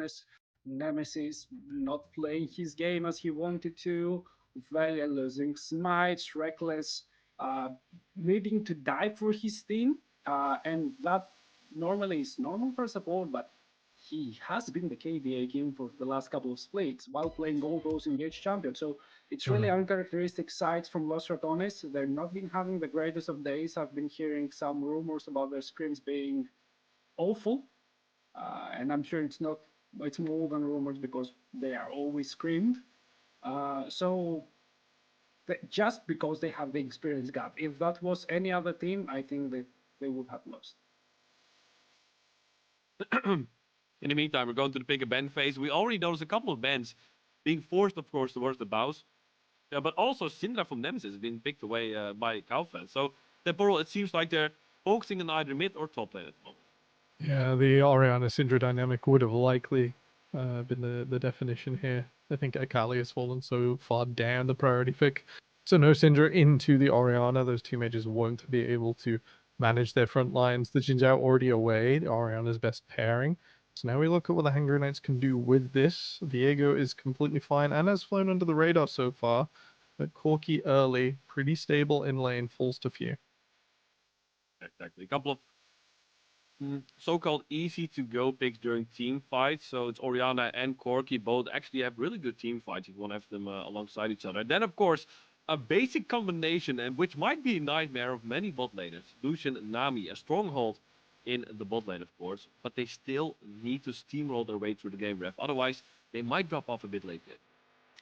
Ratones, Nemesis not playing his game as he wanted to, Velia losing smites, Reckless needing to die for his team, and that normally is normal for support, but he has been the KDA king for the last couple of splits while playing all those engaged champions. So it's really uncharacteristic sides from Los Ratones. They're not been having the greatest of days. I've been hearing some rumors about their scrims being awful, and I'm sure it's more than rumors because they are always screamed. So just because they have the experience gap, if that was any other team, I think that they would have lost. In the meantime, we're going to the pick a ban phase. We already noticed a couple of bans being forced, of course, towards the bows. But also Syndra from Nemesis has been picked away by Kaufland. So temporal, it seems like they're focusing on either mid or top lane at the moment. Yeah, the Orianna Syndra dynamic would have likely been the definition here. I think Akali has fallen so far down the priority pick. So no Syndra into the Orianna. Those two mages won't be able to manage their front lines. The Xin Zhao already away. The Orianna's best pairing. So now we look at what the Hangry Knights can do with this. Viego is completely fine and has flown under the radar so far. But Corki early, pretty stable in lane, falls to few. Exactly. A couple of so-called easy to go picks during team fights. So it's Oriana and Corki both actually have really good team fights if you want to have them alongside each other. Then of course a basic combination and which might be a nightmare of many bot laners. Lucian and Nami, a stronghold in the bot lane of course, but they still need to steamroll their way through the game, ref. Otherwise they might drop off a bit late game.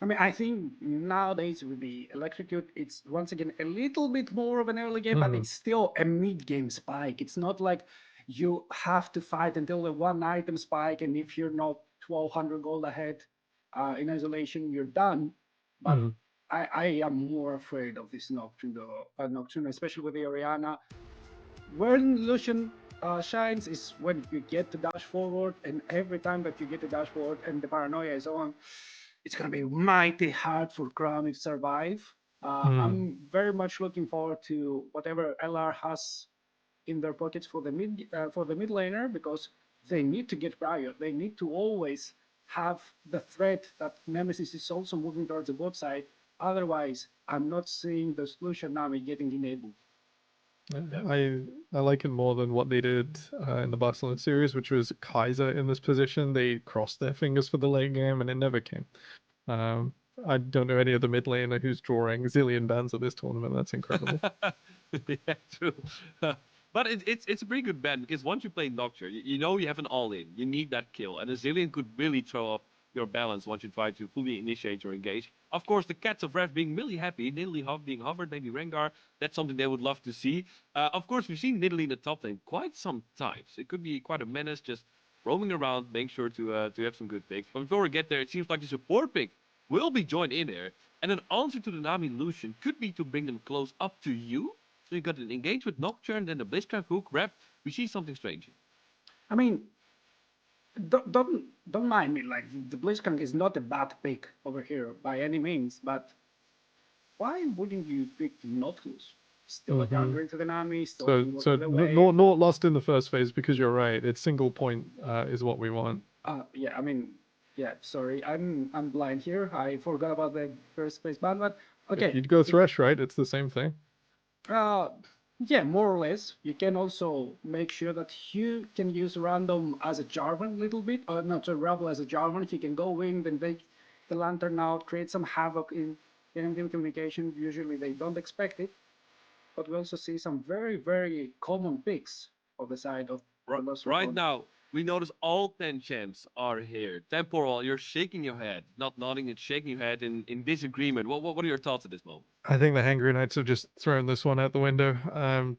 I mean, I think nowadays with the Electrocute, it's once again a little bit more of an early game, but it's still a mid-game spike. It's not like you have to fight until the one item spike, and if you're not 1200 gold ahead in isolation, you're done. But I am more afraid of this Nocturne, Nocturne, especially with the Oriana. When Lucian shines is when you get to dash forward, and every time that you get to dash forward and the paranoia is on, it's going to be mighty hard for Crown to survive. I'm very much looking forward to whatever LR has in their pockets for the mid laner because they need to get prior. They need to always have the threat that Nemesis is also moving towards the bot side. Otherwise, I'm not seeing the solution Nami getting enabled. I like it more than what they did in the Barcelona series, which was Kaiser in this position. They crossed their fingers for the late game, and it never came. I don't know any other mid laner who's drawing zillion bans at this tournament. That's incredible. Yeah, true. But it's a pretty good ban because once you play Nocturne, you know you have an all-in. You need that kill, and a Zillion could really throw off your balance once you try to fully initiate or engage. Of course, the Cats of Wrath being really happy, Nidalee being hovered, maybe Rengar, that's something they would love to see. Of course, we've seen Nidalee in the top lane quite some times. It could be quite a menace, just roaming around, making sure to have some good picks. But before we get there, it seems like the support pick will be joined in there. And an answer to the Nami Lucian could be to bring them close up to you. So you got an engage with Nocturne, then the Blitzcrank hook, rep. We see something strange. I mean, don't mind me. Like the Blitzcrank is not a bad pick over here by any means, but why wouldn't you pick Nautilus? Still a counter into the Nami, still can work So with the wave. not lost in the first phase because you're right. It's single point is what we want. Yeah, I mean, yeah. Sorry, I'm blind here. I forgot about the first phase ban, but okay. If you'd go Thresh, right? It's the same thing. Yeah, more or less. You can also make sure that you can use random as a Jarvan a little bit, or not so Rebel as a Jarvan. He can go in, then take the lantern out, create some havoc in enemy communication. Usually they don't expect it, but we also see some very, very common picks of the side of the Lost Right Record. now, we notice all 10 champs are here. Temporal, you're shaking your head. Not nodding, it's shaking your head in disagreement. What are your thoughts at this moment? I think the Hangry Knights have just thrown this one out the window.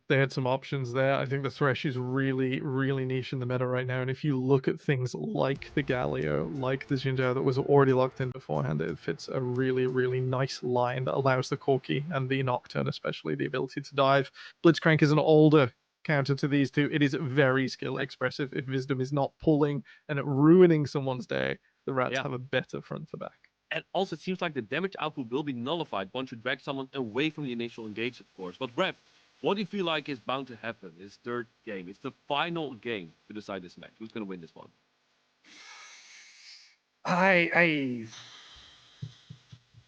They had some options there. I think the Thresh is really, really niche in the meta right now. And if you look at things like the Galio, like the Xin Zhao that was already locked in beforehand, it fits a really, really nice line that allows the Corki and the Nocturne, especially, the ability to dive. Blitzcrank is an older counter to these two. It is very skill expressive. If Wisdom is not pulling and ruining someone's day, the Rats have a better front to back. And also, it seems like the damage output will be nullified once you drag someone away from the initial engage, of course. But Rev, what do you feel like is bound to happen? It's third game. It's the final game to decide this match. Who's going to win this one? I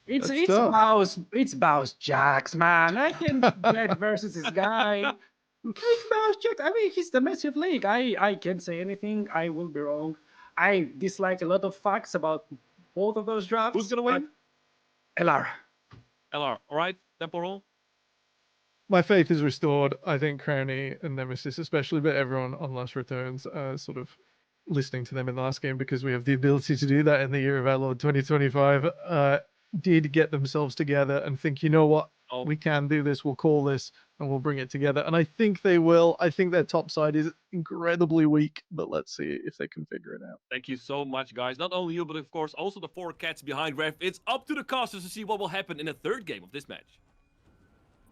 That's tough. It's Baus Jax, man. I can bet versus this guy. It's Baus Jax. I mean, he's the massive league. I can't say anything. I will be wrong. I dislike a lot of facts about both of those drafts. Who's gonna win? LR. LR. All right. Tempo roll. My faith is restored. I think Crowny and Nemesis, especially, but everyone on Last Ratones, sort of listening to them in the last game because we have the ability to do that in the year of our Lord 2025, did get themselves together and think, you know what, Oh, we can do this, we'll call this, and we'll bring it together. And I think they will. I think their top side is incredibly weak, but let's see if they can figure it out. thank you so much, guys. Not only you, but of course also the 4 cats behind Ref. It's up to the casters to see what will happen in the third game of this match.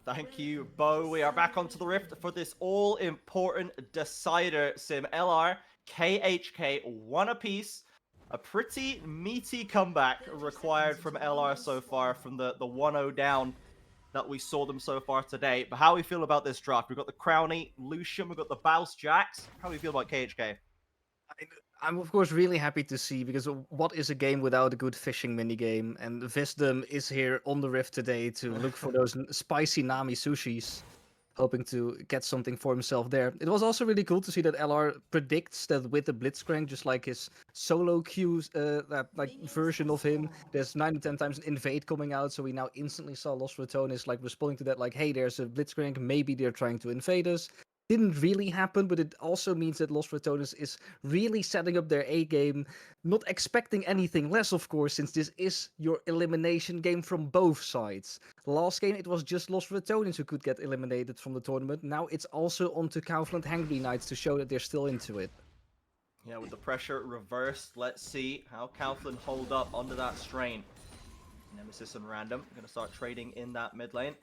Thank you, Bo. We are back onto the Rift for this all-important decider sim. LR, KHK, one apiece. A pretty meaty comeback required from LR so far from the 1-0 down that we saw them so far today. But how do we feel about this draft? We've got the Crowny, Lucian, we've got the Baus Jax. How do we feel about KHK? I'm of course really happy to see, because what is a game without a good fishing minigame? And Wisdom is here on the Rift today to look for those spicy Nami sushis, hoping to get something for himself there. It was also really cool to see that LR predicts that with the Blitzcrank, just like his solo queue like version of him, there's 9 to 10 times an invade coming out, so we now instantly saw Lost Ratones like responding to that, like, hey, there's a Blitzcrank, maybe they're trying to invade us. Didn't really happen, but it also means that Lost Ratones is really setting up their A game, not expecting anything less, of course, since this is your elimination game from both sides. Last game, it was just Lost Ratones who could get eliminated from the tournament. Now it's also on to Kaufland Hangry Knights to show that they're still into it. Yeah, with the pressure reversed, let's see how Kaufland hold up under that strain. Nemesis and Random going to start trading in that mid lane.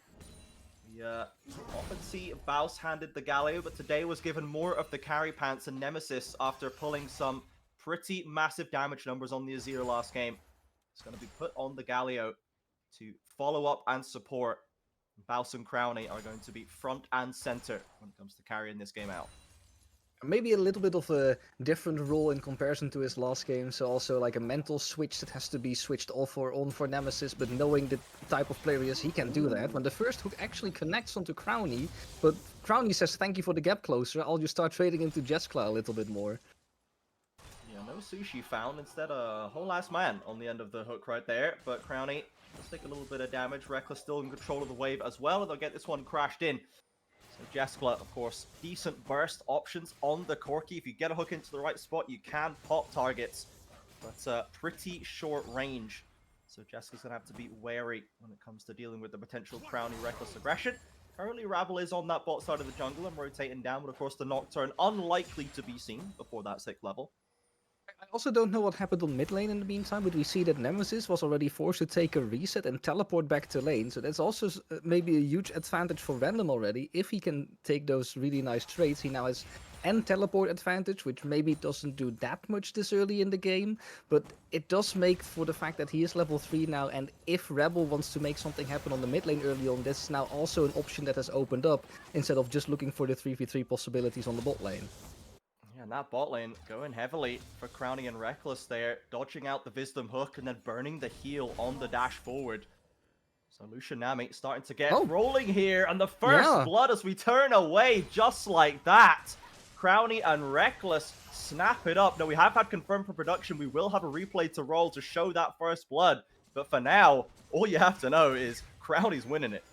We often see Baus handed the Galio, but today was given more of the carry pants, and Nemesis, after pulling some pretty massive damage numbers on the Azir last game, is going to be put on the Galio to follow up and support. Baus and Crowny are going to be front and center when it comes to carrying this game out. Maybe a little bit of a different role in comparison to his last game, so also like a mental switch that has to be switched off or on for Nemesis, but knowing the type of player he is, he can do that. When the first hook actually connects onto Crowny, but Crowny says, thank you for the gap closer, I'll just start trading into Jeskla a little bit more. Yeah, no sushi found, instead a whole ass man on the end of the hook right there, but Crowny does take a little bit of damage. Reckless still in control of the wave as well, and they'll get this one crashed in. So Jeskla, of course, decent burst options on the Corki. If you get a hook into the right spot, you can pop targets, but pretty short range. So Jeskala's going to have to be wary when it comes to dealing with the potential Crowny Reckless aggression. Currently, Rabble is on that bot side of the jungle and rotating down, but of course the Nocturne unlikely to be seen before that 6th level. I also don't know what happened on mid lane in the meantime, but we see that Nemesis was already forced to take a reset and teleport back to lane. So that's also maybe a huge advantage for Random already. If he can take those really nice trades, he now has an teleport advantage, which maybe doesn't do that much this early in the game. But it does make for the fact that he is level 3 now, and if Rebel wants to make something happen on the mid lane early on, this is now also an option that has opened up, instead of just looking for the 3v3 possibilities on the bot lane. And that bot lane going heavily for Crowny and Reckless there, dodging out the Wisdom hook and then burning the heal on the dash forward. So Lucian Nami starting to get rolling here, and the first blood as we turn away just like that. Crowny and Reckless snap it up. Now, we have had confirmed for production. We will have a replay to roll to show that first blood. But for now, all you have to know is Crowny's winning it.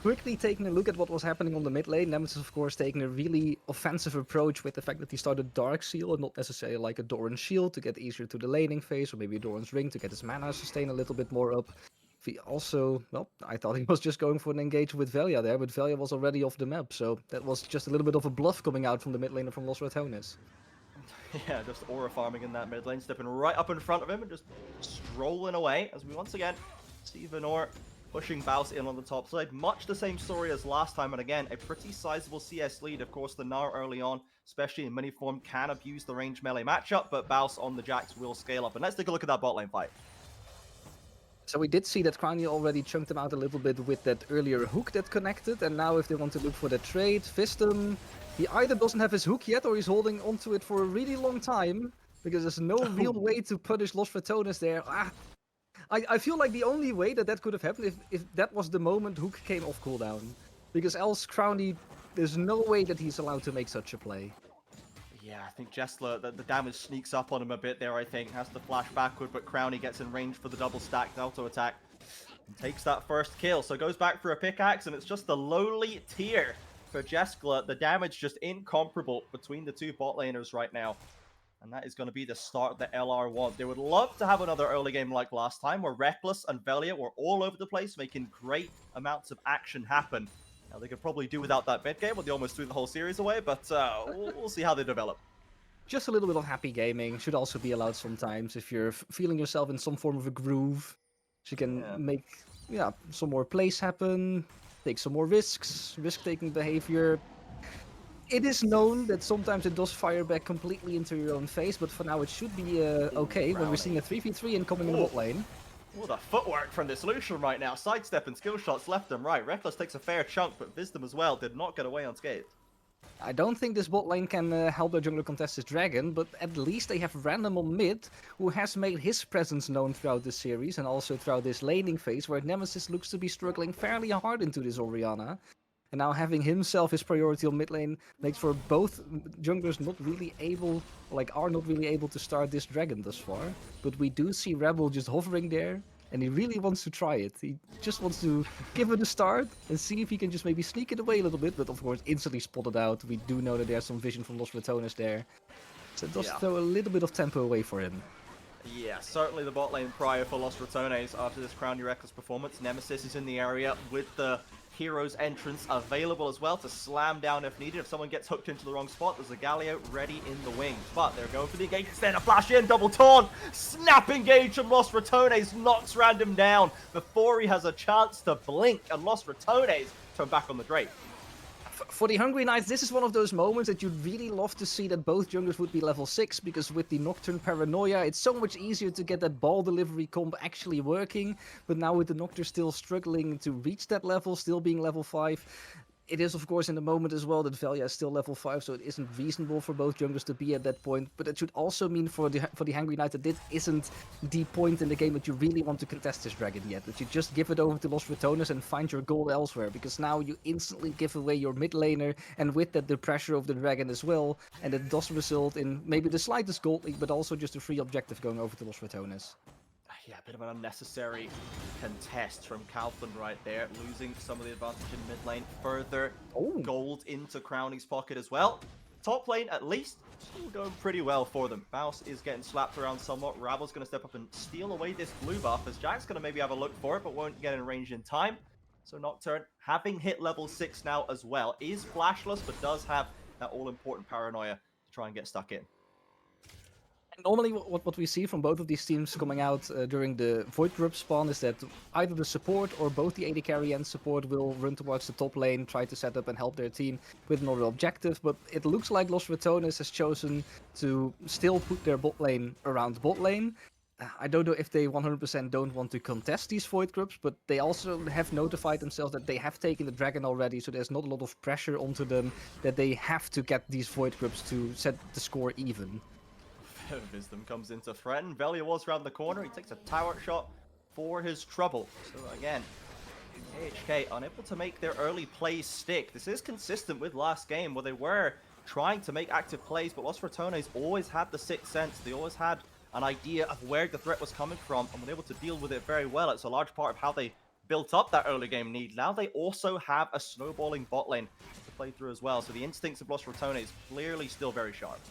Quickly taking a look at what was happening on the mid lane. Nemesis, of course, taking a really offensive approach with the fact that he started Dark Seal and not necessarily like a Doran's Shield to get easier to the laning phase, or maybe a Doran's Ring to get his mana sustain a little bit more up. He also, well, I thought he was just going for an engage with Velia there, but Velia was already off the map, so that was just a little bit of a bluff coming out from the mid laner from Lost Ratones. Yeah, just aura farming in that mid lane, stepping right up in front of him and just strolling away as we once again see Venor pushing Baus in on the top side. Much the same story as last time, and again, a pretty sizable CS lead. Of course, the Gnar early on, especially in mini form, can abuse the range melee matchup, but Baus on the Jax will scale up. And let's take a look at that bot lane fight. So we did see that Crowny already chunked him out a little bit with that earlier hook that connected, and now if they want to look for the trade, Wisdom, he either doesn't have his hook yet or he's holding onto it for a really long time. because there's no real way to punish Los Ratones there. I feel like the only way that could have happened if that was the moment Hook came off cooldown. Because else Crowny, there's no way that he's allowed to make such a play. Yeah, I think Jessler, the damage sneaks up on him a bit there, I think. Has to flash backward, but Crowny gets in range for the double stacked auto attack. And takes that first kill, so goes back for a pickaxe, and it's just the lowly tier for Jeskla. The damage just incomparable between the two bot laners right now. And that is going to be the start that LR want. They would love to have another early game like last time, where Reckless and Velia were all over the place, making great amounts of action happen. Now, they could probably do without that mid game, but they almost threw the whole series away, but we'll see how they develop. Just a little bit of happy gaming should also be allowed sometimes if you're feeling yourself in some form of a groove. So you can make some more plays happen, take some more risks, risk-taking behavior. It is known that sometimes it does fire back completely into your own face, but for now it should be okay when we're seeing a 3v3 incoming in the bot lane. Oh, the footwork from this Lucian right now. Sidestep and skill shots left and right. Reckless takes a fair chunk, but Wisdom as well did not get away unscathed. I don't think this bot lane can help their jungler contest this dragon, but at least they have Random on mid, who has made his presence known throughout this series and also throughout this laning phase, where Nemesis looks to be struggling fairly hard into this Orianna. And now having himself his priority on mid lane makes for both junglers not really able to start this dragon thus far. But we do see Rebel just hovering there, and he really wants to try it. He just wants to give it a start and see if he can just maybe sneak it away a little bit, but of course instantly spotted out. We do know that there's some vision from Los Ratones there. So it does throw a little bit of tempo away for him. Yeah, certainly the bot lane prior for Los Ratones after this Crowny Reckless performance. Nemesis is in the area with the Hero's entrance available as well to slam down if needed. If someone gets hooked into the wrong spot, there's a Galio ready in the wings. But they're going for the engage instead of flash in, double taunt, snap engage from Los Ratones, knocks Random down before he has a chance to blink, and Los Ratones turn back on the Drake. For the Hungry Knights, this is one of those moments that you'd really love to see that both junglers would be level 6, because with the Nocturne Paranoia, it's so much easier to get that ball delivery comp actually working, but now with the Nocturne still struggling to reach that level, still being level 5, it is of course in the moment as well that Velia is still level 5, so it isn't reasonable for both junglers to be at that point, but it should also mean for the Hungry Knight that this isn't the point in the game that you really want to contest this dragon yet, that you just give it over to Los Ratones and find your goal elsewhere, because now you instantly give away your mid laner, and with that the pressure of the dragon as well, and it does result in maybe the slightest gold lead, but also just a free objective going over to Los Ratones. Yeah, a bit of an unnecessary contest from Kaufland right there, losing some of the advantage in mid lane. Further gold into Crowny's pocket as well. Top lane, at least, still going pretty well for them. Mouse is getting slapped around somewhat. Ravel's going to step up and steal away this blue buff, as Jack's going to maybe have a look for it, but won't get in range in time. So Nocturne, having hit level 6 now as well, is flashless, but does have that all-important paranoia to try and get stuck in. Normally what we see from both of these teams coming out during the Void Group spawn is that either the support or both the AD carry and support will run towards the top lane, try to set up and help their team with another objective, but it looks like Los Ratones has chosen to still put their bot lane around bot lane. I don't know if they 100% don't want to contest these Void Groups, but they also have notified themselves that they have taken the dragon already, so there's not a lot of pressure onto them that they have to get these Void Groups to set the score even. Wisdom comes into threaten. Velia was around the corner. He takes a tower shot for his trouble. So again, KHK unable to make their early plays stick. This is consistent with last game where they were trying to make active plays, but Los Ratones always had the sixth sense. They always had an idea of where the threat was coming from and were able to deal with it very well. It's a large part of how they built up that early game lead. Now they also have a snowballing bot lane to play through as well. So the instincts of Los Ratones clearly still very sharp.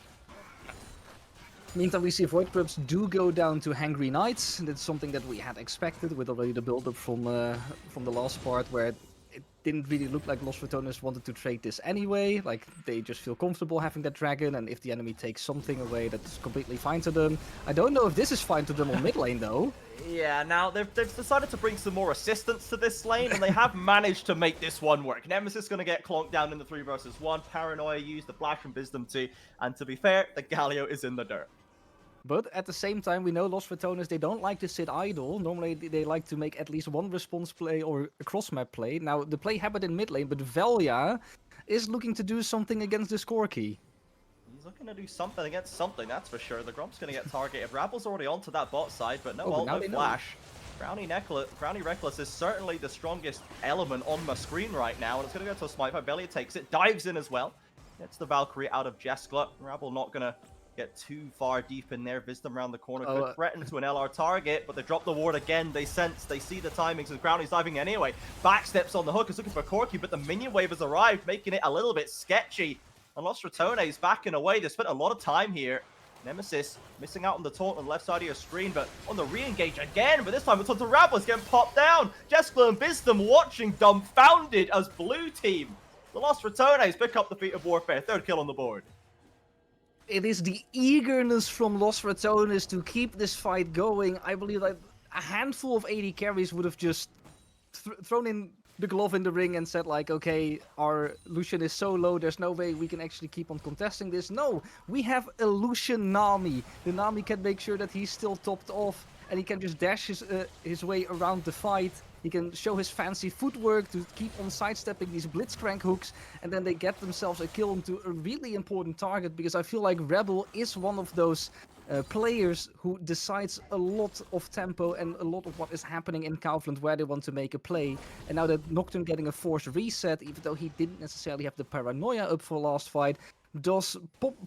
Meantime, we see Void Groups do go down to Hangry Knights. That's something that we had expected with already the build-up from the last part, where it didn't really look like Los Ratones wanted to trade this anyway. Like, they just feel comfortable having that dragon, and if the enemy takes something away, that's completely fine to them. I don't know if this is fine to them on mid lane, though. Yeah, now they've decided to bring some more assistance to this lane, and they have managed to make this one work. Nemesis is going to get clonked down in the 3 versus 1. Paranoia used the flash from Wisdom 2, and to be fair, the Galio is in the dirt. But at the same time, we know Los Ratones, they don't like to sit idle. Normally, they like to make at least one response play or a cross-map play. Now, the play happened in mid lane, but Velia is looking to do something against this Corki. He's looking to do something against something, that's for sure. The Grump's going to get targeted. Rabble's already onto that bot side, but no Oh, but ult, now no they know. flash. Brownie Reckless is certainly the strongest element on my screen right now, and it's going to go to a smite by Belia, takes it, dives in as well. Gets the Valkyrie out of Jeskla. Rabble not going to get too far deep in there. Wisdom around the corner could threaten to an LR target, but they drop the ward again. They sense, they see the timings, and Crowley's diving anyway. Backsteps on the hook, is looking for Corky, but the minion wave has arrived, making it a little bit sketchy. And Lost Ratones backing away. They spent a lot of time here. Nemesis missing out on the taunt on the left side of your screen, but on the re-engage again, but this time it's onto Rabble, it's getting popped down. Jeskla and Wisdom watching dumbfounded as blue team. The Lost Ratones pick up the feat of warfare, 3rd kill on the board. It is the eagerness from Los Ratones to keep this fight going. I believe that a handful of AD carries would have just thrown in the glove in the ring and said like, okay, our Lucian is so low, there's no way we can actually keep on contesting this. No, we have a Lucian Nami. The Nami can make sure that he's still topped off and he can just dash his way around the fight. He can show his fancy footwork to keep on sidestepping these blitzcrank hooks, and then they get themselves a kill into a really important target, because I feel like Rebel is one of those players who decides a lot of tempo and a lot of what is happening in Kaufland where they want to make a play. And now that Nocturne getting a forced reset, even though he didn't necessarily have the paranoia up for last fight, does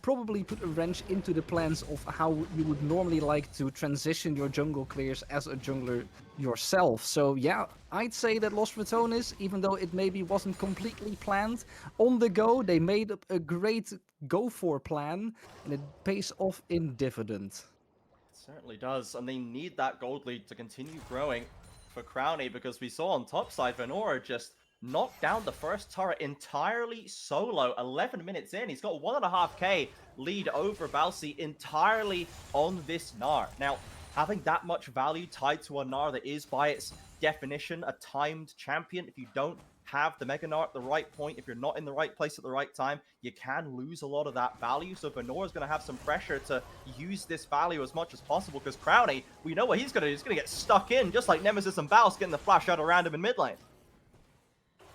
probably put a wrench into the plans of how you would normally like to transition your jungle clears as a jungler yourself. So yeah, I'd say that Lost Ratones, even though it maybe wasn't completely planned, on the go they made up a great go-for plan, and it pays off in dividend. It certainly does, and they need that gold lead to continue growing for Crowny, because we saw on top side Venora just knocked down the first turret entirely solo. 11 minutes in, he's got 1.5k lead over Balsi entirely on this Gnar. Now, having that much value tied to a Gnar that is by its definition a timed champion, if you don't have the Mega Gnar at the right point, if you're not in the right place at the right time, you can lose a lot of that value. So Venora's going to have some pressure to use this value as much as possible, because Crowny, we know what he's going to do. He's going to get stuck in, just like Nemesis and Baus getting the flash out around him in mid lane.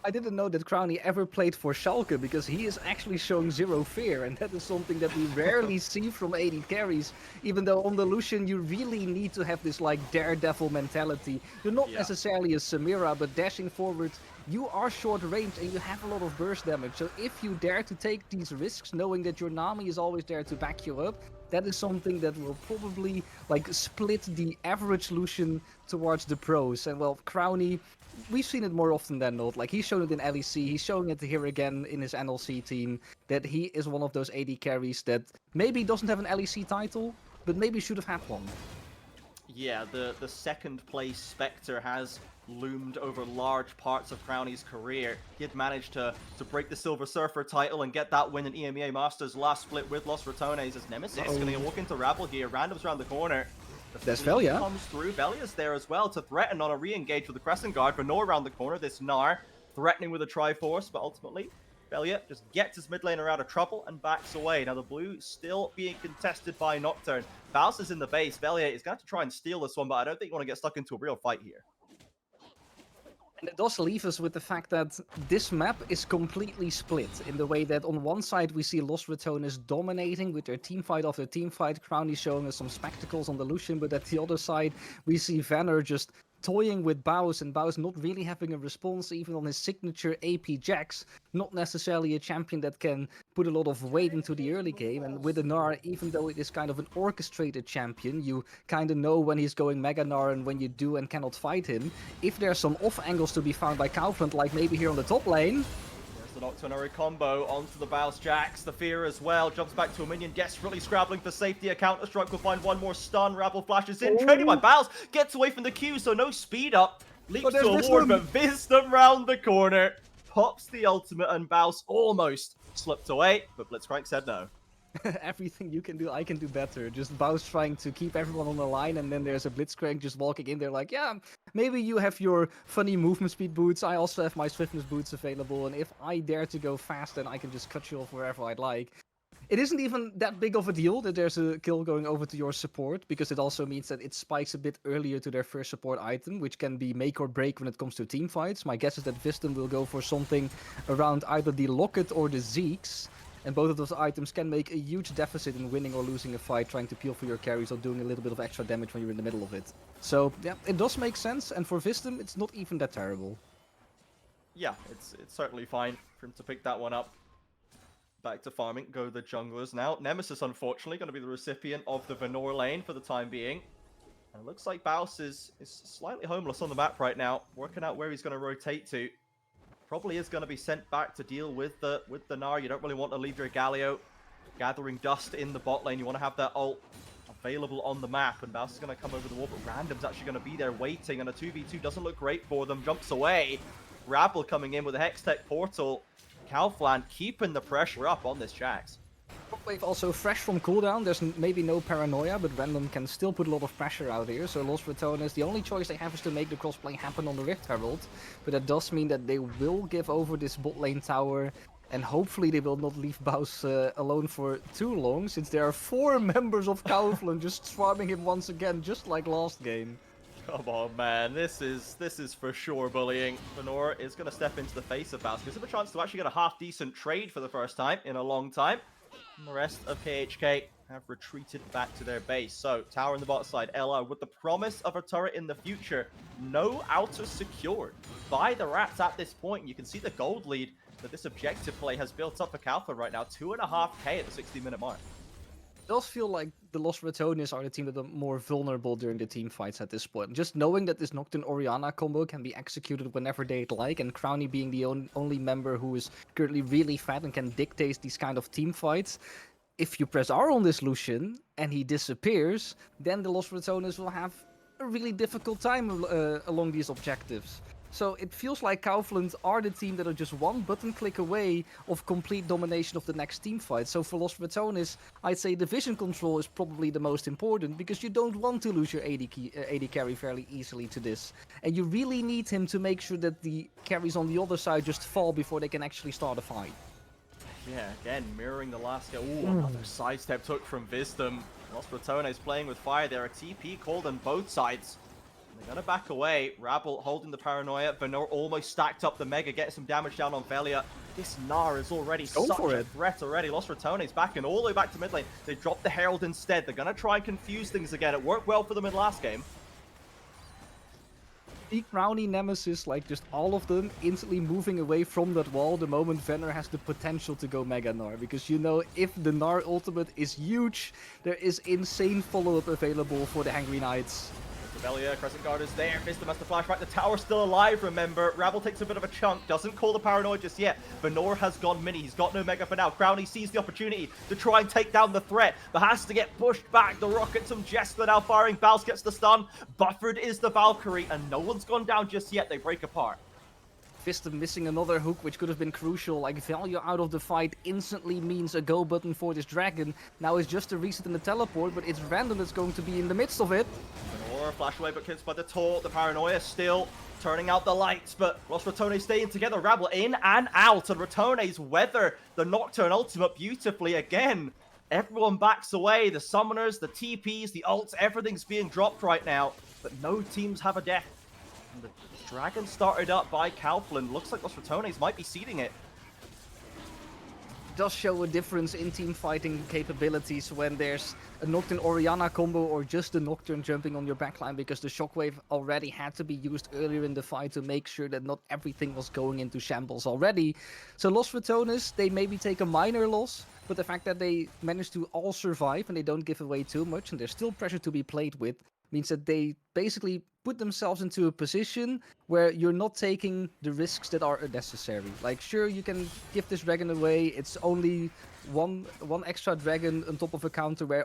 I didn't know that Crowny ever played for Schalke, because he is actually showing zero fear, and that is something that we rarely see from AD carries. Even though on the Lucian you really need to have this like daredevil mentality. You're not necessarily a Samira, but dashing forward, you are short range and you have a lot of burst damage. So if you dare to take these risks, knowing that your Nami is always there to back you up, that is something that will probably like split the average Lucian towards the pros. And well, Crowny, we've seen it more often than not. Like, he's shown it in LEC, he's showing it here again in his NLC team, that he is one of those AD carries that maybe doesn't have an LEC title, but maybe should have had one. Yeah, the second place Spectre has loomed over large parts of Crowny's career. He had managed to break the Silver Surfer title and get that win in EMEA Masters last split with Los Ratones, as Nemesis going to walk into Rabble here. Random's around the corner. That's Velia. Comes through. Velia's there as well to threaten on a re-engage with the Crescent Guard. Venor around the corner. This Gnar threatening with a Triforce, but ultimately Velia just gets his mid laner out of trouble and backs away. Now the blue still being contested by Nocturne. Faust is in the base. Velia is going to have to try and steal this one, but I don't think you want to get stuck into a real fight here. And it does leave us with the fact that this map is completely split, in the way that on one side we see Lost Ratones dominating with their teamfight after teamfight, Crowny showing us some spectacles on the Lucian, but at the other side we see Vanner just toying with Baus, and Baus not really having a response even on his signature AP Jax. Not necessarily a champion that can put a lot of weight into the early game, and with the Gnar, even though it is kind of an orchestrated champion, you kind of know when he's going Mega Gnar and when you do and cannot fight him. If there's some off angles to be found by Kaufland, like maybe here on the top lane, the Nocturnary combo onto the Baus Jax. The Fear as well. Jumps back to a minion. Desperately scrabbling for safety. A Counter-Strike will find one more stun. Rabble flashes in. Trading by Baus. Gets away from the queue, so no speed up. Leaps to a ward, but Wisdom round the corner. Pops the ultimate, and Baus almost slipped away, but Blitzcrank said no. everything you can do, I can do better. Just Baus trying to keep everyone on the line, and then there's a Blitzcrank just walking in there like, yeah, maybe you have your funny movement speed boots, I also have my swiftness boots available, and if I dare to go fast, then I can just cut you off wherever I'd like. It isn't even that big of a deal that there's a kill going over to your support, because it also means that it spikes a bit earlier to their first support item, which can be make or break when it comes to team fights. My guess is that Wisdom will go for something around either the Locket or the Zeeks. And both of those items can make a huge deficit in winning or losing a fight, trying to peel for your carries or doing a little bit of extra damage when you're in the middle of it. So yeah, it does make sense, and for Vistum, it's not even that terrible. Yeah, it's certainly fine for him to pick that one up. Back to farming, go the junglers now. Nemesis, unfortunately, going to be the recipient of the Venor lane for the time being. And it looks like Baus is slightly homeless on the map right now, working out where he's going to rotate to. Probably is going to be sent back to deal with the Gnar. You don't really want to leave your Galio gathering dust in the bot lane. You want to have that ult available on the map, and Baus is going to come over the wall, but Random's actually going to be there waiting, and a 2v2 doesn't look great for them. Jumps away. Rabble coming in with a Hextech portal. Kaufland keeping the pressure up on this Jax. Shockwave also fresh from cooldown. There's maybe no paranoia, but Random can still put a lot of pressure out here. So Los Ratones, the only choice they have is to make the crossplay happen on the Rift Herald. But that does mean that they will give over this bot lane tower. And hopefully they will not leave Baus alone for too long, since there are 4 members of Kaufland just swarming him once again, just like last game. Come on, man. This is for sure bullying. Venor is going to step into the face of Baus. Gives him a chance to actually get a half-decent trade for the first time in a long time. And the rest of KHK have retreated back to their base. So, tower in the bot side, LR with the promise of a turret in the future. No outer secured by the Rats at this point. You can see the gold lead that this objective play has built up for Kaufland right now. 2.5k at the 60-minute mark. It does feel like the Los Ratones are the team that are more vulnerable during the team fights at this point. Just knowing that this Nocturne Orianna combo can be executed whenever they'd like, and Crowny being the only member who is currently really fat and can dictate these kind of team fights. If you press R on this Lucian and he disappears, then the Los Ratones will have a really difficult time along these objectives. So it feels like Kaufland are the team that are just one button click away of complete domination of the next team fight. So for Los Ratones, I'd say the vision control is probably the most important, because you don't want to lose your AD carry fairly easily to this. And you really need him to make sure that the carries on the other side just fall before they can actually start a fight. Yeah, again, mirroring the last game. Ooh, another sidestep took from Vistum. Los Ratones playing with fire there. A TP called on both sides. They're going to back away. Rabble holding the paranoia. Venor almost stacked up the Mega, getting some damage down on Velia. This Gnar is already such a threat already. Los Ratones backing all the way back to mid lane. They dropped the Herald instead. They're going to try and confuse things again. It worked well for them in last game. Crowny, Nemesis, like just all of them instantly moving away from that wall the moment Venner has the potential to go Mega Gnar. Because you know, if the Gnar ultimate is huge, there is insane follow-up available for the Hangry Knights. Velia, Crescent Guard is there. Vistum has the flashback. The tower's still alive, remember. Rabble takes a bit of a chunk. Doesn't call the paranoia just yet. Venor has gone mini. He's got no Mega for now. Crowny sees the opportunity to try and take down the threat, but has to get pushed back. The rockets from Jester now firing. Baus gets the stun. Buffered is the Valkyrie, and no one's gone down just yet. They break apart. Vistum missing another hook, which could have been crucial. Like, value out of the fight instantly means a go button for this dragon. Now it's just a reset and the teleport, but it's Random that's going to be in the midst of it. Venor, flash away, but killed by the taunt. The paranoia still turning out the lights, but Los Ratones staying together. Rabble in and out, and Ratones weather the Nocturne ultimate beautifully again. Everyone backs away. The summoners, the TPs, the ults, everything's being dropped right now, but no teams have a death. And the dragon started up by Kaufland. Looks like Los Ratones might be seeding it. It does show a difference in team fighting capabilities when there's a Nocturne Orianna combo or just a Nocturne jumping on your backline, because the Shockwave already had to be used earlier in the fight to make sure that not everything was going into shambles already. So Los Ratones, they maybe take a minor loss, but the fact that they managed to all survive and they don't give away too much and there's still pressure to be played with means that they basically put themselves into a position where you're not taking the risks that are unnecessary. Like, sure, you can give this dragon away. It's only one extra dragon on top of a counter where,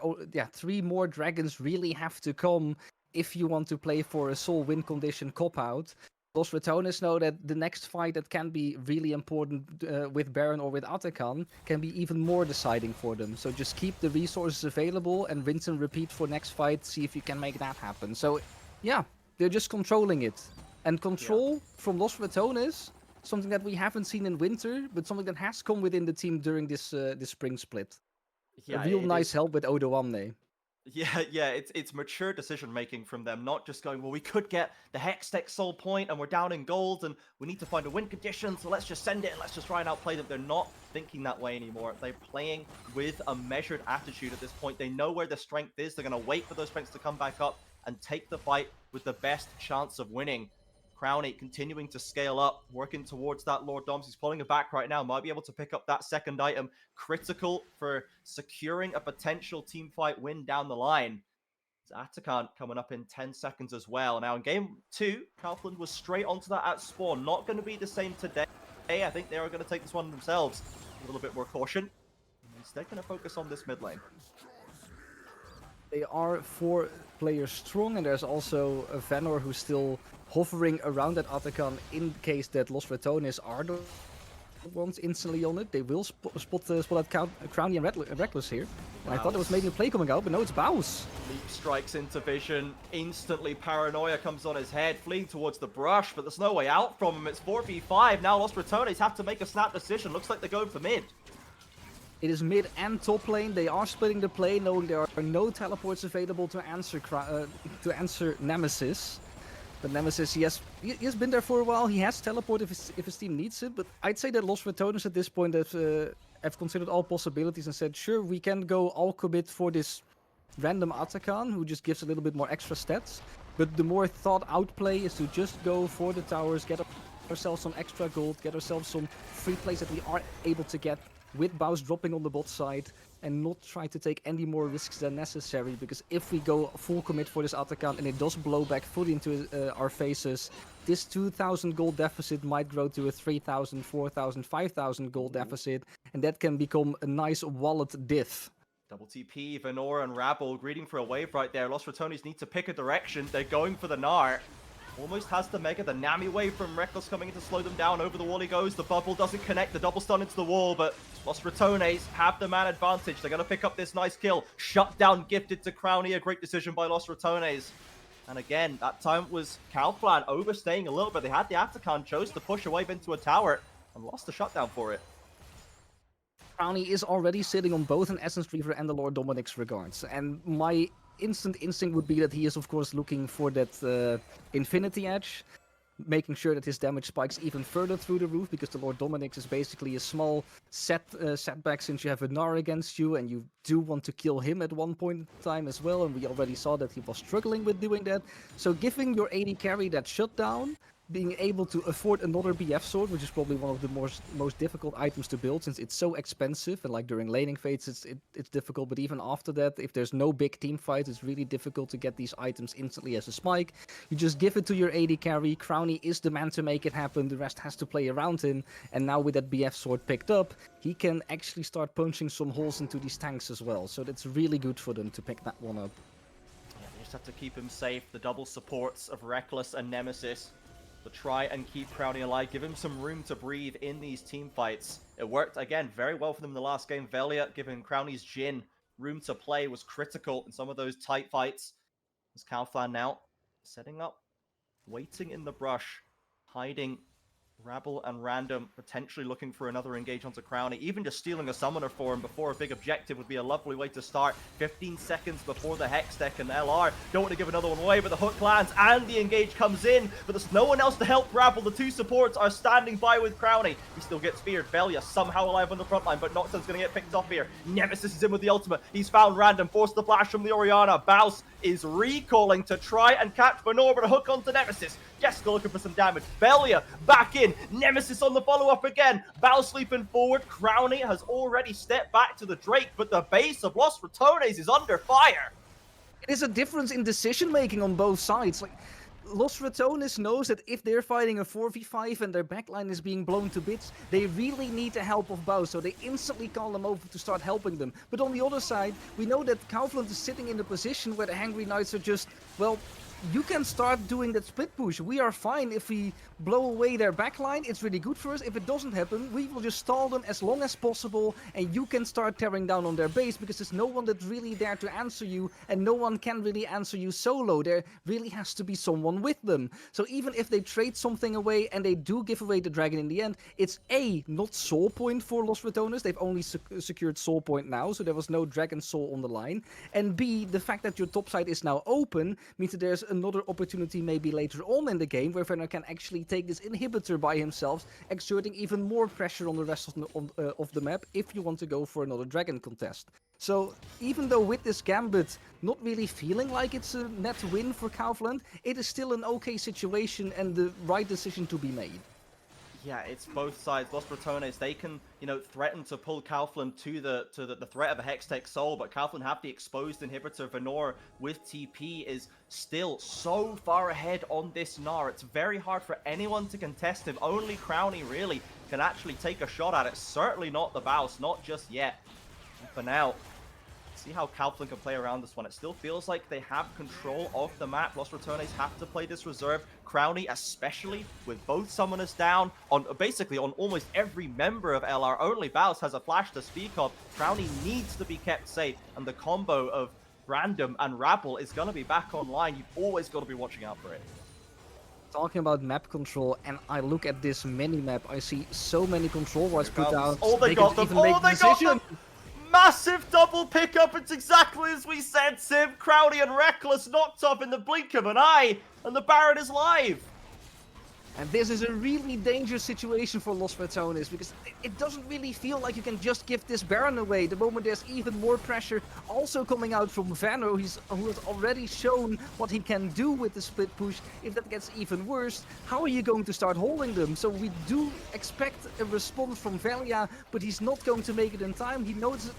3 more dragons really have to come if you want to play for a soul win condition cop-out. Los Ratones know that the next fight that can be really important with Baron or with Atakan can be even more deciding for them. So just keep the resources available and rinse and repeat for next fight, see if you can make that happen. So yeah, they're just controlling it. And control from Los Ratones, something that we haven't seen in winter, but something that has come within the team during this spring split. Yeah, a real nice help with Odo Amne. Yeah, it's mature decision making from them, not just going, well, we could get the Hextech soul point and we're down in gold and we need to find a win condition, so let's just send it and let's just try and outplay them. They're not thinking that way anymore. They're playing with a measured attitude at this point. They know where their strength is. They're going to wait for those strengths to come back up and take the fight with the best chance of winning. Crowny continuing to scale up, working towards that Lord Doms. He's pulling it back right now. Might be able to pick up that second item. Critical for securing a potential team fight win down the line. Atakan coming up in 10 seconds as well. Now in game 2, Kaufland was straight onto that at spawn. Not going to be the same today. I think they are going to take this one themselves. A little bit more caution. Instead going to focus on this mid lane. They are 4 players strong, and there's also a Venor who's still hovering around that Atakan in case that Los Ratones are the ones instantly on it. They will spot out Crowny and Reckless here. And I thought there was maybe a play coming out, but no, it's Baus. Leap strikes into vision. Instantly paranoia comes on his head, fleeing towards the brush, but there's no way out from him. It's 4v5. Now Los Ratones have to make a snap decision. Looks like they're going for mid. It is mid and top lane. They are splitting the play, knowing there are no teleports available to answer Nemesis. But Nemesis, he has been there for a while. He has teleport if his team needs it. But I'd say that Los Ratones at this point have considered all possibilities and said, sure, we can go all commit for this random Atakan, who just gives a little bit more extra stats. But the more thought out play is to just go for the towers, get ourselves some extra gold, get ourselves some free plays that we are able to get with Baus dropping on the bot side, and not try to take any more risks than necessary, because if we go full commit for this Atakan and it does blow back fully into our faces, this 2,000 gold deficit might grow to a 3,000, 4,000, 5,000 gold deficit, and that can become a nice wallet diff. Double TP, Venora and Rabble greeting for a wave right there. Los Ratones need to pick a direction. They're going for the Gnar. Almost has the Mega, the Nami wave from Reckless coming in to slow them down. Over the wall he goes, the bubble doesn't connect, the double stun into the wall, but Los Ratones have the man advantage. They're going to pick up this nice kill. Shut down gifted to Crowny, a great decision by Los Ratones. And again, that time was Kaufland overstaying a little bit. They had the Atakan, chose to push a wave into a tower, and lost the shutdown for it. Crowny is already sitting on both an Essence Reaver and the Lord Dominic's regards, and my instant instinct would be that he is of course looking for that Infinity Edge, making sure that his damage spikes even further through the roof, because the Lord Dominic's is basically a small setback since you have a Gnar against you, and you do want to kill him at one point in time as well, and we already saw that he was struggling with doing that. So giving your AD carry that shutdown, being able to afford another BF sword, which is probably one of the most difficult items to build since it's so expensive, and like during laning phases it's difficult, but even after that, if there's no big team fight, it's really difficult to get these items instantly as a spike. You just give it to your AD carry. Crowny is the man to make it happen, the rest has to play around him, and now with that BF sword picked up, he can actually start punching some holes into these tanks as well, so that's really good for them to pick that one up. Yeah, they just have to keep him safe. The double supports of Reckless and Nemesis to try and keep Crowny alive, give him some room to breathe in these team fights. It worked, again, very well for them in the last game. Velia giving Crowny's Jhin room to play was critical in some of those tight fights. As Kaufland now setting up, waiting in the brush, hiding Rabble and Random, potentially looking for another engage onto Crowny. Even just stealing a summoner for him before a big objective would be a lovely way to start. 15 seconds before the Hextech, and LR don't want to give another one away, but the hook lands and the engage comes in, but there's no one else to help Rabble. The two supports are standing by with Crowny. He still gets feared. Velia somehow alive on the front line, but Nocturne's going to get picked off here. Nemesis is in with the ultimate. He's found Random, forced the flash from the Orianna. Baus is recalling to try and catch Venor, but a hook onto Nemesis. Jessica looking for some damage. Velia back in. Nemesis on the follow-up again. Baus sleeping forward. Crowny has already stepped back to the Drake, but the base of Los Ratones is under fire. It is a difference in decision-making on both sides. Like, Los Ratones knows that if they're fighting a 4v5 and their backline is being blown to bits, they really need the help of Baus, so they instantly call them over to start helping them. But on the other side, we know that Kaufland is sitting in a position where the Hangry Knights are just, well, you can start doing that split push. We are fine if we blow away their backline. It's really good for us. If it doesn't happen, we will just stall them as long as possible, and you can start tearing down on their base, because there's no one that's really there to answer you, and no one can really answer you solo. There really has to be someone with them. So even if they trade something away and they do give away the dragon in the end, it's A, not soul point for Los Ratones. They've only secured soul point now, so there was no dragon soul on the line. And B, the fact that your top side is now open means that there's another opportunity maybe later on in the game where Venner can actually take this inhibitor by himself, exerting even more pressure on the rest of the map if you want to go for another dragon contest. So even though with this Gambit not really feeling like it's a net win for Kaufland, it is still an okay situation and the right decision to be made. Yeah, it's both sides. Los Ratones, they can, threaten to pull Kaufland to the threat of a Hextech Soul, but Kaufland have the exposed inhibitor. Venor with TP is still so far ahead on this Gnar. It's very hard for anyone to contest him. Only Crowny really can actually take a shot at it. Certainly not the Baus, not just yet. And for now, see how Kaufland can play around this one. It still feels like they have control of the map. Los Ratones have to play this reserve. Crowny, especially with both summoners down on basically on almost every member of LR. Only Baus has a flash to speak of. Crowny needs to be kept safe, and the combo of Random and Rabble is going to be back online. You've always got to be watching out for it. Talking about map control, and I look at this mini-map, I see so many control wards put out. Oh, they got them! Oh, they got them! Massive double pickup, it's exactly as we said, Sim. Crowdy and Reckless knocked up in the blink of an eye, and the Baron is live. And this is a really dangerous situation for Los Ratones, because it doesn't really feel like you can just give this Baron away. The moment there's even more pressure also coming out from Vano, who has already shown what he can do with the split push. If that gets even worse, how are you going to start holding them? So we do expect a response from Valia, but he's not going to make it in time. He notices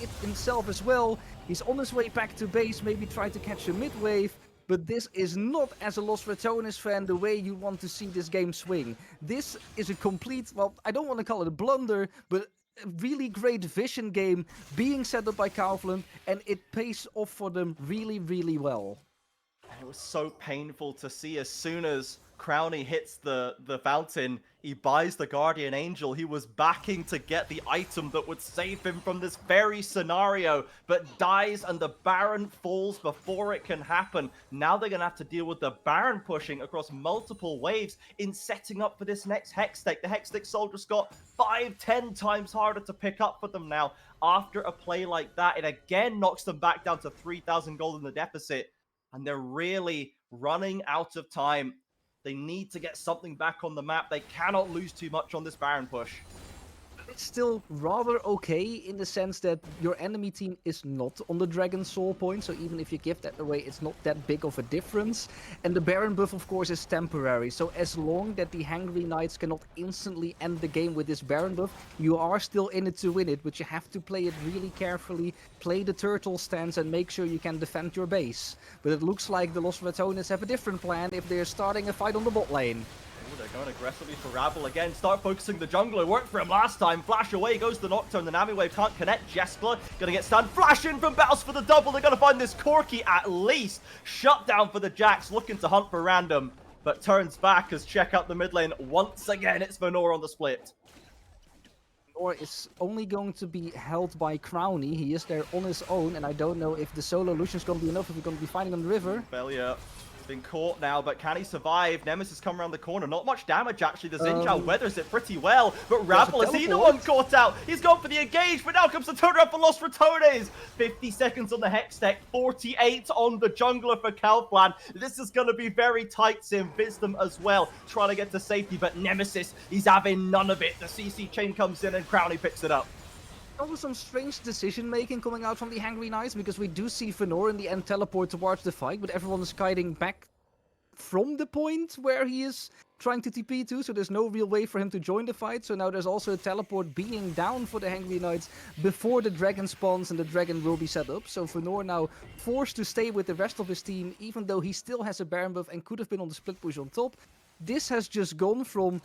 it himself as well. He's on his way back to base, maybe try to catch a mid-wave. But this is not, as a Los Ratones fan, the way you want to see this game swing. This is a complete, well, I don't want to call it a blunder, but a really great vision game being set up by Kaufland, and it pays off for them really, really well. And it was so painful to see as soon as Crowny hits the fountain, he buys the Guardian Angel. He was backing to get the item that would save him from this very scenario, but dies and the Baron falls before it can happen. Now they're going to have to deal with the Baron pushing across multiple waves in setting up for this next Hextech. The Hextech Soul just got 5-10 times harder to pick up for them now. After a play like that, it again knocks them back down to 3,000 gold in the deficit. And they're really running out of time. They need to get something back on the map. They cannot lose too much on this Baron push. It's still rather okay in the sense that your enemy team is not on the Dragon Soul point, so even if you give that away, it's not that big of a difference. And the Baron buff, of course, is temporary, so as long that the Hangry Knights cannot instantly end the game with this Baron buff, you are still in it to win it, but you have to play it really carefully, play the turtle stance, and make sure you can defend your base. But it looks like the Los Ratones have a different plan if they're starting a fight on the bot lane. Ooh, they're going aggressively for Rabble again. Start focusing the jungler. It worked for him last time. Flash away goes the Nocturne. The Nami Wave can't connect. Jeskla going to get stunned. Flash in from Baus for the double. They're going to find this Corki at least. Shut down for the Jax. Looking to hunt for Random. But turns back as check out the mid lane. Once again, it's Venor on the split. Or is only going to be held by Crowny. He is there on his own, and I don't know if the solo Lucian's going to be enough if we're going to be fighting on the river. Failure. Been caught now, but can he survive? Nemesis come around the corner. Not much damage, actually. The Xinjiao weathers it pretty well, but Rabble, is he the one caught out? He's gone for the engage, but now comes the turnaround for Los Ratones. 50 seconds on the Hextech, 48 on the jungler for Kaufland. This is going to be very tight, Sim. Wisdom as well, trying to get to safety, but Nemesis, he's having none of it. The CC chain comes in and Crowny picks it up. Also some strange decision-making coming out from the Hangry Knights, because we do see Venor in the end teleport towards the fight, but everyone is kiting back from the point where he is trying to TP to, so there's no real way for him to join the fight. So now there's also a teleport being down for the Hangry Knights before the dragon spawns and the dragon will be set up. So Venor now forced to stay with the rest of his team, even though he still has a Baron buff and could have been on the split push on top. This has just gone from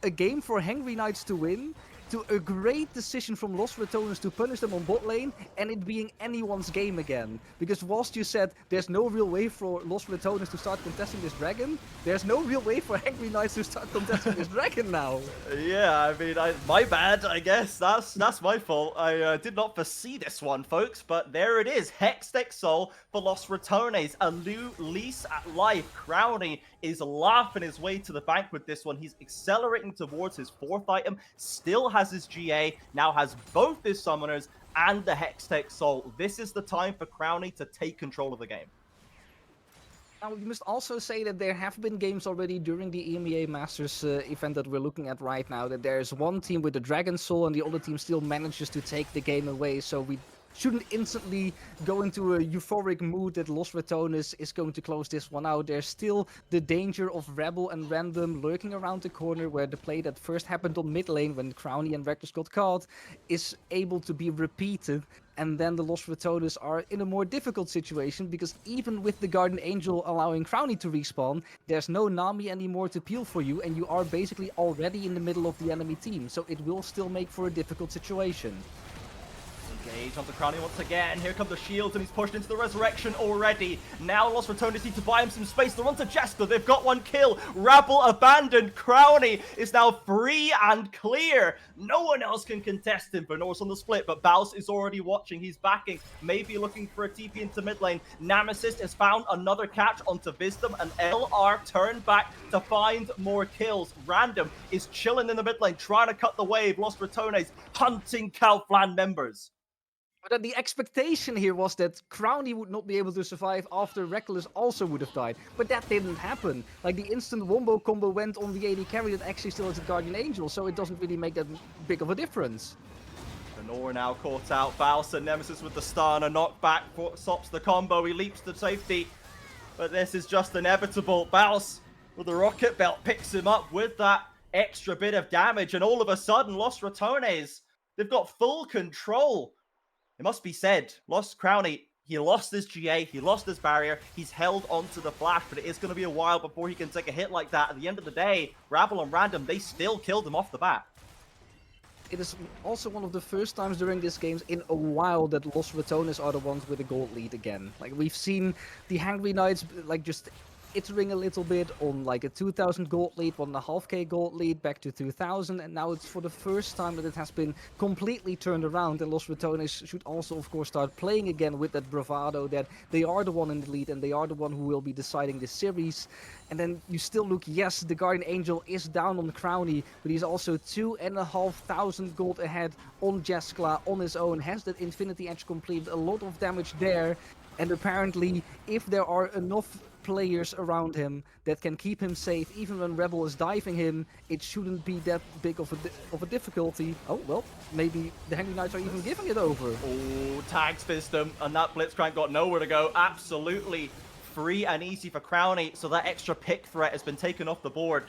a game for Hangry Knights to win to a great decision from Los Ratones to punish them on bot lane, and it being anyone's game again. Because whilst you said there's no real way for Los Ratones to start contesting this dragon, there's no real way for Hangry Knights to start contesting this dragon now. Yeah, I mean, my bad, I guess. That's my fault. I did not foresee this one, folks, but there it is. Hextech Soul for Los Ratones. A new lease at life. Crowny is laughing his way to the bank with this one. He's accelerating towards his 4th item, still has his GA, now has both his summoners and the Hextech Soul. This is the time for Crowny to take control of the game. Now, we must also say that there have been games already during the EMEA Masters event that we're looking at right now, that there's one team with the Dragon Soul and the other team still manages to take the game away, so we shouldn't instantly go into a euphoric mood that Los Ratones is going to close this one out. There's still the danger of Rebel and Random lurking around the corner, where the play that first happened on mid lane when Crowny and Reckless got caught is able to be repeated. And then the Los Ratones are in a more difficult situation, because even with the Guardian Angel allowing Crowny to respawn, there's no Nami anymore to peel for you, and you are basically already in the middle of the enemy team, so it will still make for a difficult situation. Engage onto Crowny once again. Here come the shields, and he's pushed into the resurrection already. Now Los Ratones need to buy him some space. They're onto Jester. They've got one kill. Rabble abandoned. Crowny is now free and clear. No one else can contest him. Vernor's on the split, but Baus is already watching. He's backing, maybe looking for a TP into mid lane. Nemesis has found another catch onto Wisdom, and LR turned back to find more kills. Random is chilling in the mid lane, trying to cut the wave. Los Ratones hunting Kaufland members. But the expectation here was that Crowny would not be able to survive after Reckless also would have died. But that didn't happen. Like, the instant wombo combo went on the AD carry that actually still has a Guardian Angel, so it doesn't really make that big of a difference. Venor now caught out. Baus and Nemesis with the stun. A knockback stops the combo. He leaps to safety. But this is just inevitable. Baus with the rocket belt picks him up with that extra bit of damage. And all of a sudden, Los Ratones, they've got full control. It must be said, Crowny, he lost his GA, he lost his barrier, he's held onto the flash, but it is going to be a while before he can take a hit like that. At the end of the day, Rabble and Random, they still killed him off the bat. It is also one of the first times during these games in a while that Los Ratones are the ones with a gold lead again. Like, we've seen the Hangry Knights, like, just iterating a little bit on like a 2,000 gold lead, 1.5k gold lead, back to 2,000, and now it's for the first time that it has been completely turned around, and Los Ratones should also of course start playing again with that bravado that they are the one in the lead and they are the one who will be deciding this series. And then you still look, yes, the Guardian Angel is down on Crowny, but he's also 2,500 gold ahead on Jeskla on his own, has that Infinity Edge complete, a lot of damage there, and apparently if there are enough players around him that can keep him safe, even when Rebel is diving him, it shouldn't be that big of a difficulty. Oh, well, maybe the Hangry Knights are even giving it over. Oh, tags Wisdom, and that Blitzcrank got nowhere to go. Absolutely free and easy for Crowny, so that extra pick threat has been taken off the board.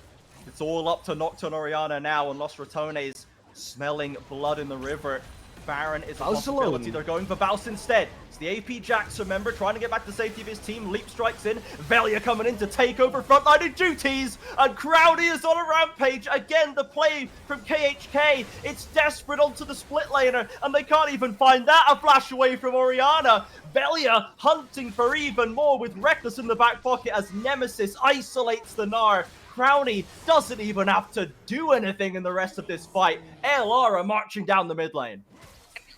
It's all up to Nocturne Oriana now, and Los Ratones smelling blood in the river. Baron is a possibility. They're going for Baus instead. It's the AP Jax, remember, trying to get back the safety of his team. Leap strikes in. Velia coming in to take over frontline duties. And Crowny is on a rampage. Again, the play from KHK. It's desperate onto the split laner, and they can't even find that a flash away from Oriana. Velia hunting for even more with Reckless in the back pocket as Nemesis isolates the Gnar. Crowny doesn't even have to do anything in the rest of this fight. LR are marching down the mid lane.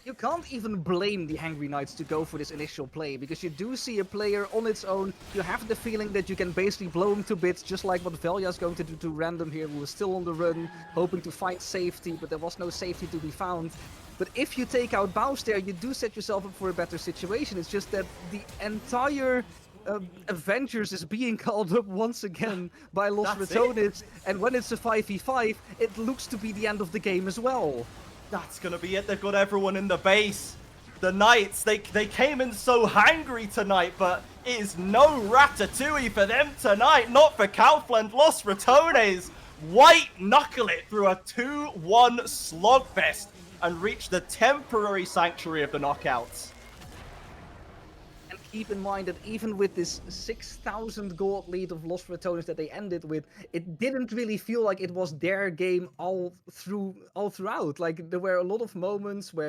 You can't even blame the Hangry Knights to go for this initial play, because you do see a player on its own. You have the feeling that you can basically blow him to bits, just like what Velia is going to do to Random here, who is still on the run, hoping to find safety, but there was no safety to be found. But if you take out Baus there, you do set yourself up for a better situation. It's just that the entire Avengers is being called up once again by Los Ratones, and when it's a 5v5, it looks to be the end of the game as well. That's gonna be it. They've got everyone in the base. The Knights, they came in so hangry tonight, but it is no ratatouille for them tonight. Not for Kaufland. Los Ratones white knuckle it through a 2-1 slogfest and reach the temporary sanctuary of the knockouts. keep in mind that even with this 6,000 gold lead of Lost Ratones that they ended with, it didn't really feel like it was their game all throughout. Like there were a lot of moments where